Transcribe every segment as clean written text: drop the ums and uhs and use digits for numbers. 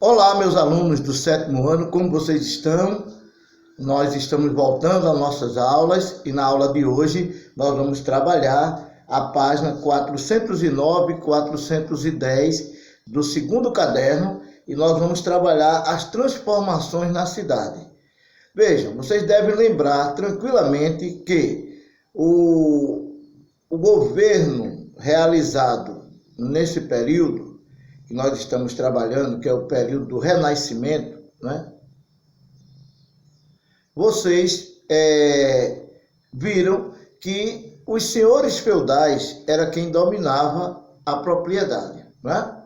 Olá, meus alunos do 7º ano, como vocês estão? Nós estamos voltando às nossas aulas e na aula de hoje nós vamos trabalhar a página 409 e 410 do 2º caderno e nós vamos trabalhar as transformações na cidade. Vejam, vocês devem lembrar tranquilamente que o governo realizado nesse período que nós estamos trabalhando, que é o período do Renascimento, né? Vocês viram que os senhores feudais era quem dominava a propriedade, né?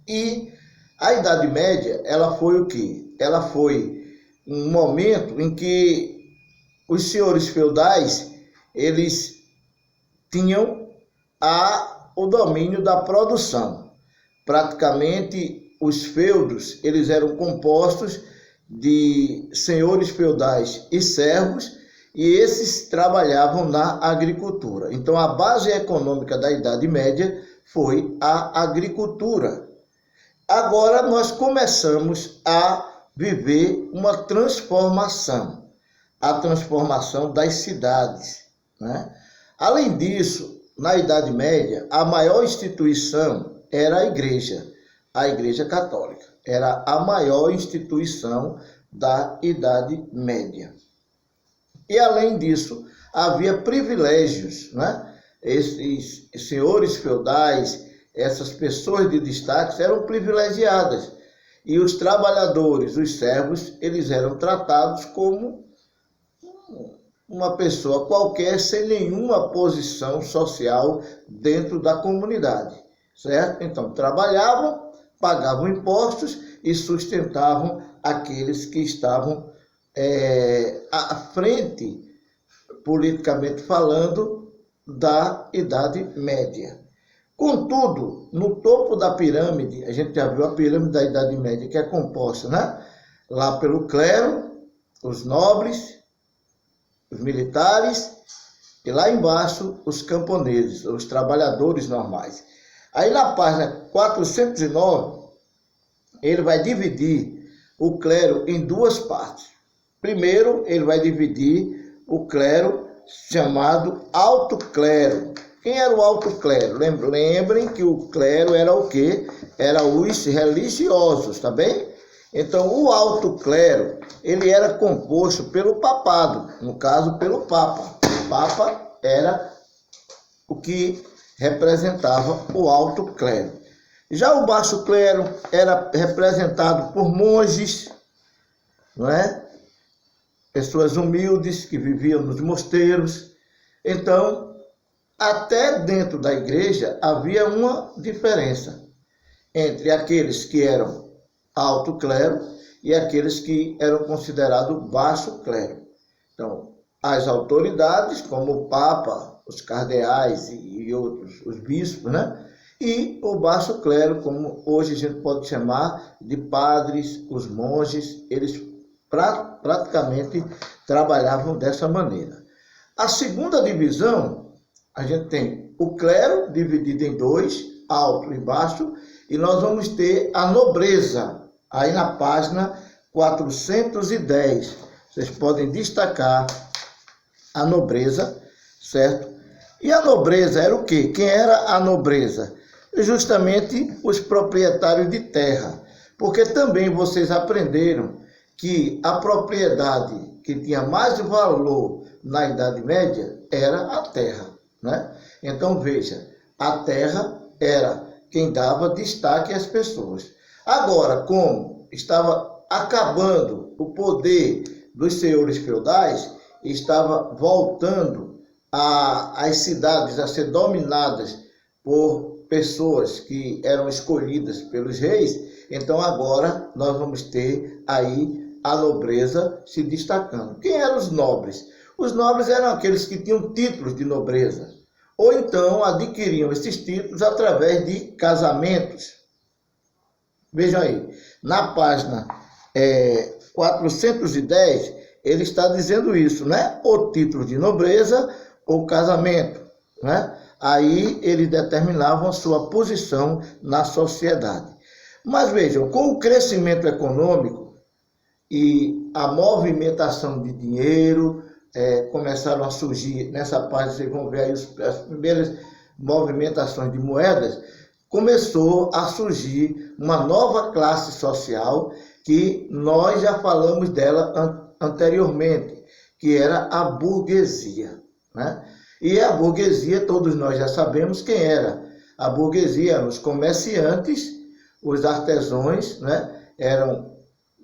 E a Idade Média, ela foi o quê? Ela foi um momento em que os senhores feudais, eles tinham o domínio da produção. Praticamente, os feudos, eles eram compostos de senhores feudais e servos, e esses trabalhavam na agricultura. Então, a base econômica da Idade Média foi a agricultura. Agora, nós começamos a viver uma transformação, a transformação das cidades, né? Além disso, na Idade Média, a maior instituição era a Igreja Católica. Era a maior instituição da Idade Média. E, além disso, havia privilégios, né? Esses senhores feudais, essas pessoas de destaque eram privilegiadas. E os trabalhadores, os servos, eles eram tratados como uma pessoa qualquer, sem nenhuma posição social dentro da comunidade. Certo? Então, trabalhavam, pagavam impostos e sustentavam aqueles que estavam à frente, politicamente falando, da Idade Média. Contudo, no topo da pirâmide, a gente já viu a pirâmide da Idade Média, que é composta, né? Lá pelo clero, os nobres, os militares, e lá embaixo os camponeses, os trabalhadores normais. Aí na página 409, ele vai dividir o clero em duas partes. Primeiro, ele vai dividir o clero chamado alto clero. Quem era o alto clero? Lembrem que o clero era o quê? Era os religiosos, tá bem? Então, o alto clero, ele era composto pelo papado, no caso, pelo Papa. O Papa era o que representava o alto clero. Já o baixo clero era representado por monges, não é? Pessoas humildes que viviam nos mosteiros. Então, até dentro da igreja havia uma diferença entre aqueles que eram alto clero e aqueles que eram considerados baixo clero. Então, as autoridades, como o Papa, os cardeais e outros, os bispos, né? E o baixo clero, como hoje a gente pode chamar de padres, os monges, eles praticamente trabalhavam dessa maneira. A segunda divisão, a gente tem o clero dividido em dois, alto e baixo, e nós vamos ter a nobreza, aí na página 410. Vocês podem destacar a nobreza, certo? E a nobreza era o quê? Quem era a nobreza? Justamente os proprietários de terra. Porque também vocês aprenderam que a propriedade que tinha mais valor na Idade Média era a terra, né? Então, veja, a terra era quem dava destaque às pessoas. Agora, como estava acabando o poder dos senhores feudais, estava voltando as cidades a ser dominadas por pessoas que eram escolhidas pelos reis, então agora nós vamos ter aí a nobreza se destacando. Quem eram os nobres? Os nobres eram aqueles que tinham títulos de nobreza, ou então adquiriam esses títulos através de casamentos. Vejam aí, na página 410, ele está dizendo isso, né? O título de nobreza ou casamento, né? Aí eles determinavam a sua posição na sociedade. Mas vejam, com o crescimento econômico e a movimentação de dinheiro, começaram a surgir, nessa parte vocês vão ver aí as primeiras movimentações de moedas, começou a surgir uma nova classe social que nós já falamos dela anteriormente, que era a burguesia, né? E a burguesia, todos nós já sabemos quem era. A burguesia eram os comerciantes, os artesãos, né? Eram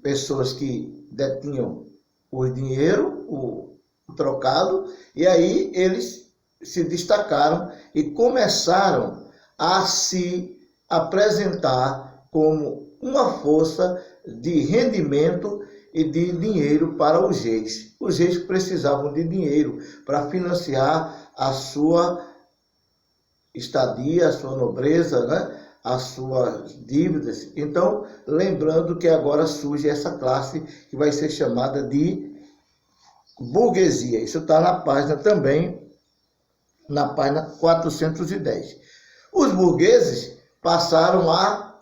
pessoas que detinham o dinheiro, o trocado, e aí eles se destacaram e começaram a se apresentar como uma força de rendimento e de dinheiro para os reis. Os reis precisavam de dinheiro para financiar a sua estadia, a sua nobreza, né? As suas dívidas. Então, lembrando que agora surge essa classe que vai ser chamada de burguesia. Isso está na página também, na página 410. Os burgueses passaram a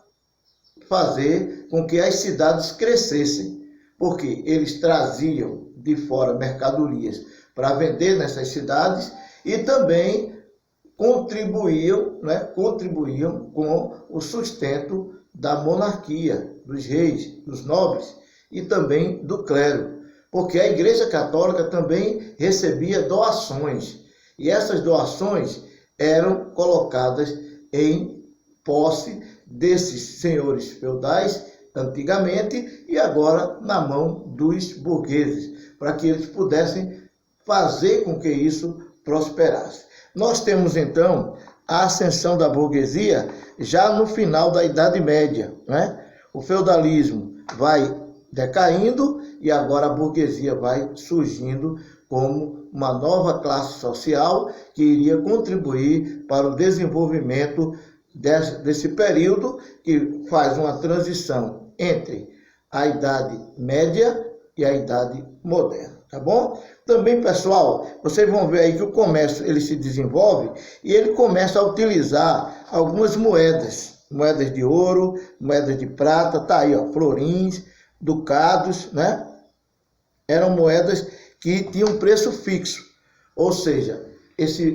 fazer com que as cidades crescessem, porque eles traziam de fora mercadorias para vender nessas cidades e também contribuíam com o sustento da monarquia, dos reis, dos nobres e também do clero, porque a Igreja Católica também recebia doações, e essas doações eram colocadas em posse desses senhores feudais antigamente e agora na mão dos burgueses, para que eles pudessem fazer com que isso prosperasse. Nós temos então a ascensão da burguesia já no final da Idade Média, né? O feudalismo vai decaindo e agora a burguesia vai surgindo como uma nova classe social que iria contribuir para o desenvolvimento desse período que faz uma transição entre a Idade Média e a Idade Moderna, tá bom? Também, pessoal, vocês vão ver aí que o comércio ele se desenvolve e ele começa a utilizar algumas moedas de ouro, moedas de prata, tá aí, ó, florins, ducados, né? Eram moedas que tinham preço fixo, ou seja,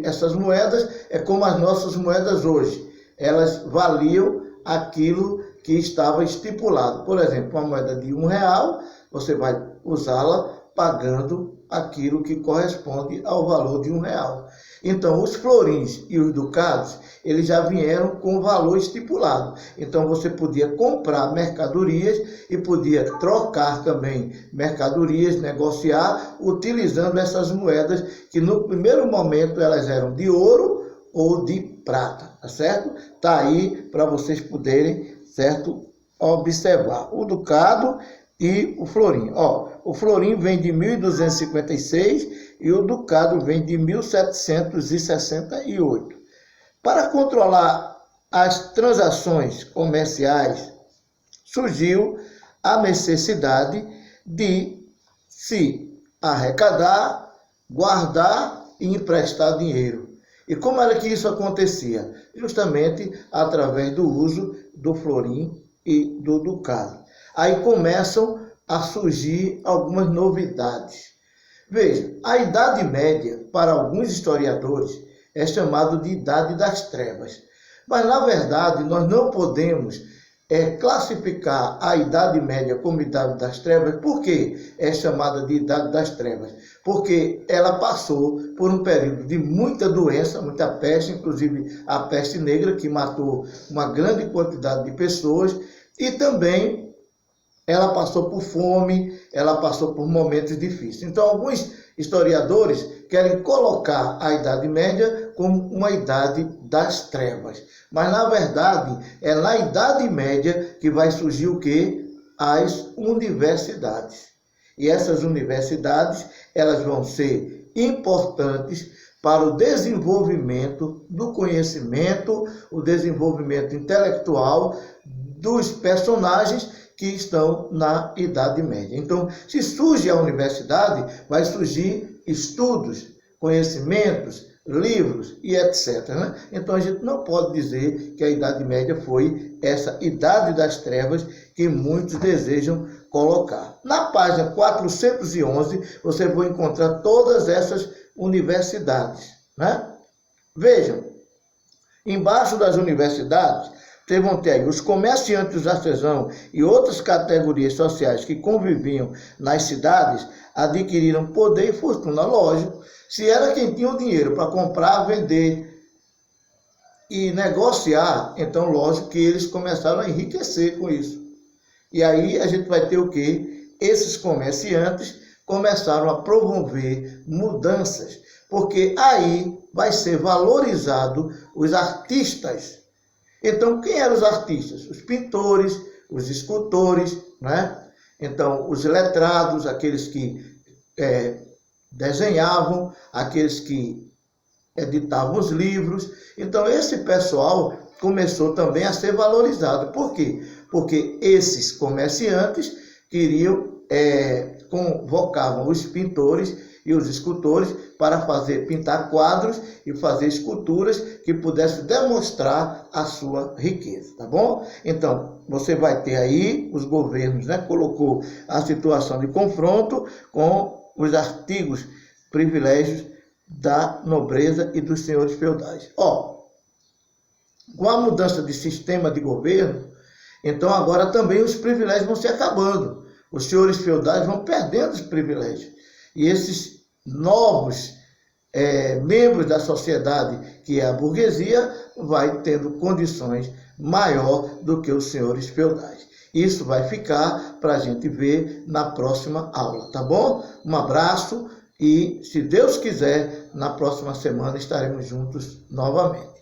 essas moedas é como as nossas moedas hoje, elas valiam aquilo que estava estipulado. Por exemplo, uma moeda de R$1, você vai usá-la pagando aquilo que corresponde ao valor de R$1. Então, os florins e os ducados, eles já vieram com valor estipulado. Então, você podia comprar mercadorias e podia trocar também mercadorias, negociar, utilizando essas moedas que no primeiro momento elas eram de ouro ou de prata, tá certo? Tá aí para vocês poderem, certo, observar o ducado e o florim. Ó, o florim vem de 1256 e o ducado vem de 1768. Para controlar as transações comerciais, surgiu a necessidade de se arrecadar, guardar e emprestar dinheiro. E como era que isso acontecia? Justamente através do uso do florim e do ducado. Aí começam a surgir algumas novidades. Veja, a Idade Média, para alguns historiadores, é chamada de Idade das Trevas. Mas, na verdade, nós não podemos classificar a Idade Média como Idade das Trevas. Por que é chamada de Idade das Trevas? Porque ela passou por um período de muita doença, muita peste, inclusive a peste negra, que matou uma grande quantidade de pessoas, e também ela passou por fome, ela passou por momentos difíceis. Então, alguns historiadores querem colocar a Idade Média como uma Idade das Trevas. Mas, na verdade, é na Idade Média que vai surgir o quê? As universidades. E essas universidades, elas vão ser importantes para o desenvolvimento do conhecimento, o desenvolvimento intelectual dos personagens que estão na Idade Média. Então, se surge a universidade, vai surgir estudos, conhecimentos, livros e etc. Né? Então a gente não pode dizer que a Idade Média foi essa Idade das Trevas que muitos desejam colocar. Na página 411 você vai encontrar todas essas universidades. Né? Vejam, embaixo das universidades, vocês vão ter aí os comerciantes de artesãos e outras categorias sociais que conviviam nas cidades adquiriram poder e fortuna. Lógico, se era quem tinha o dinheiro para comprar, vender e negociar, então lógico que eles começaram a enriquecer com isso. E aí a gente vai ter o quê? Esses comerciantes começaram a promover mudanças, porque aí vai ser valorizado os artistas. Então, quem eram os artistas? Os pintores, os escultores, né? Então, os letrados, aqueles que desenhavam, aqueles que editavam os livros. Então, esse pessoal começou também a ser valorizado. Por quê? Porque esses comerciantes convocavam os pintores e os escultores para pintar quadros e fazer esculturas que pudessem demonstrar a sua riqueza, tá bom? Então, você vai ter aí os governos, né? Colocou a situação de confronto com os artigos, privilégios da nobreza e dos senhores feudais. Com a mudança de sistema de governo, então agora também os privilégios vão se acabando. Os senhores feudais vão perdendo os privilégios. E esses novos membros da sociedade, que é a burguesia, vai tendo condições maior do que os senhores feudais. Isso vai ficar para a gente ver na próxima aula, tá bom? Um abraço e, se Deus quiser, na próxima semana estaremos juntos novamente.